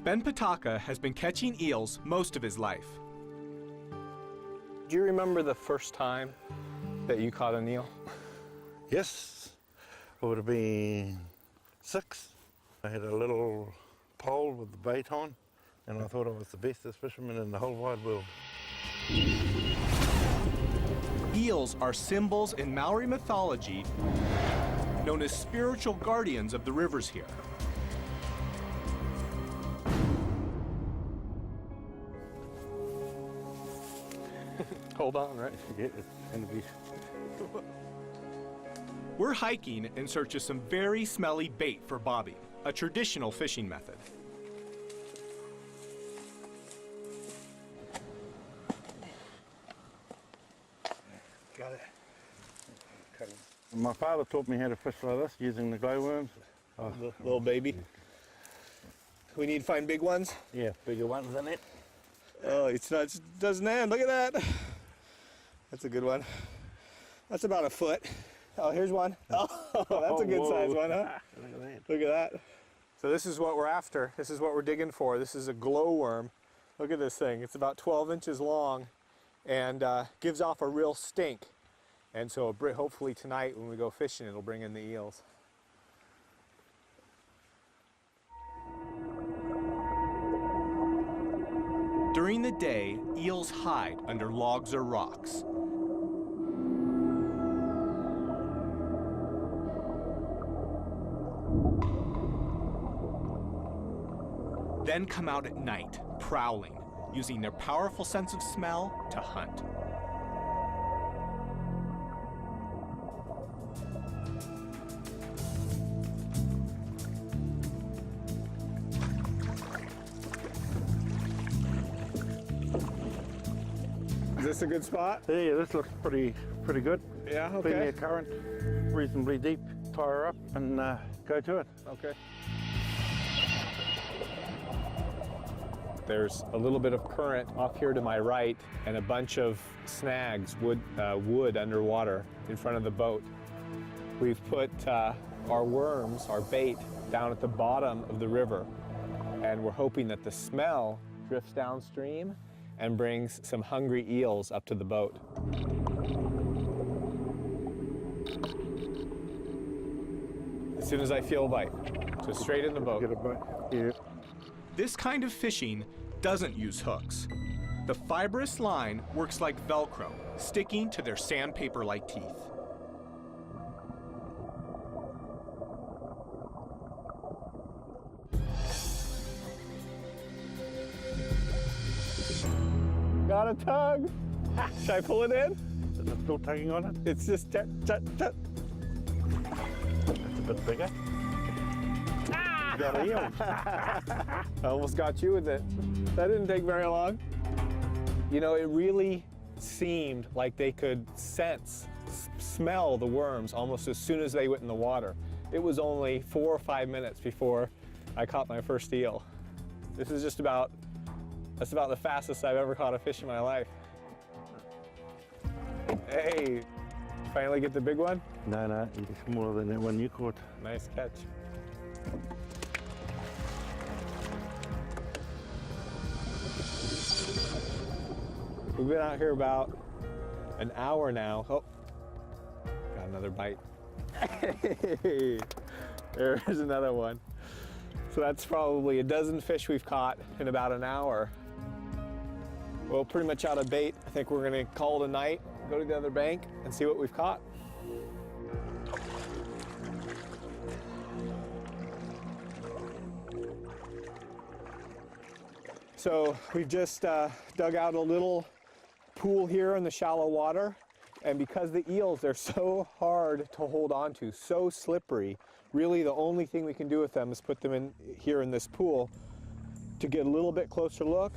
Ben Pataka has been catching eels most of his life. Do you remember the first time that you caught an eel? Yes, it would have been 6. I had a little pole with the bait on, and I thought I was the bestest fisherman in the whole wide world. Eels are symbols in Maori mythology known as spiritual guardians of the rivers here. Hold on, right? Yeah, it's going to be. We're hiking in search of some very smelly bait for bobbing, a traditional fishing method. Got it. My father taught me how to fish like this using the glowworms. Oh, little baby. We need to find big ones. Yeah, bigger ones than it. Oh, it doesn't end. Look at that. That's a good one. That's about a foot. Oh, here's one. Oh, that's a good size one, huh? Look at that. Look at that. So this is what we're after. This is what we're digging for. This is a glowworm. Look at this thing. It's about 12 inches long and gives off a real stink. And so hopefully tonight when we go fishing, it'll bring in the eels. During the day, eels hide under logs or rocks. Then come out at night, prowling, using their powerful sense of smell to hunt. Is this a good spot? Yeah, this looks pretty good. Yeah, Plenty okay. of current, reasonably deep. Tie her up and go to it. Okay. There's a little bit of current off here to my right and a bunch of snags, wood underwater in front of the boat. We've put our worms, our bait, down at the bottom of the river, and we're hoping that the smell drifts downstream and brings some hungry eels up to the boat. As soon as I feel a bite, so straight in the boat. Get a bite. Yeah. This kind of fishing doesn't use hooks. The fibrous line works like Velcro, sticking to their sandpaper-like teeth. Got a tug. Should I pull it in? Is it still tugging on it? It's just tut. It's a bit bigger. Got an eel. I almost got you with it. That didn't take very long. You know, it really seemed like they could smell the worms almost as soon as they went in the water. It was only 4 or 5 minutes before I caught my first eel. This is that's about the fastest I've ever caught a fish in my life. Hey, finally get the big one? No, it's smaller than that one you caught. Nice catch. We've been out here about an hour now. Oh, got another bite. Hey, there's another one. So that's probably a dozen fish we've caught in about an hour. Well, pretty much out of bait. I think we're gonna call it a night, go to the other bank and see what we've caught. So we've just dug out a little pool here in the shallow water, and because the eels, they're so hard to hold on to, so slippery, really the only thing we can do with them is put them in here in this pool to get a little bit closer look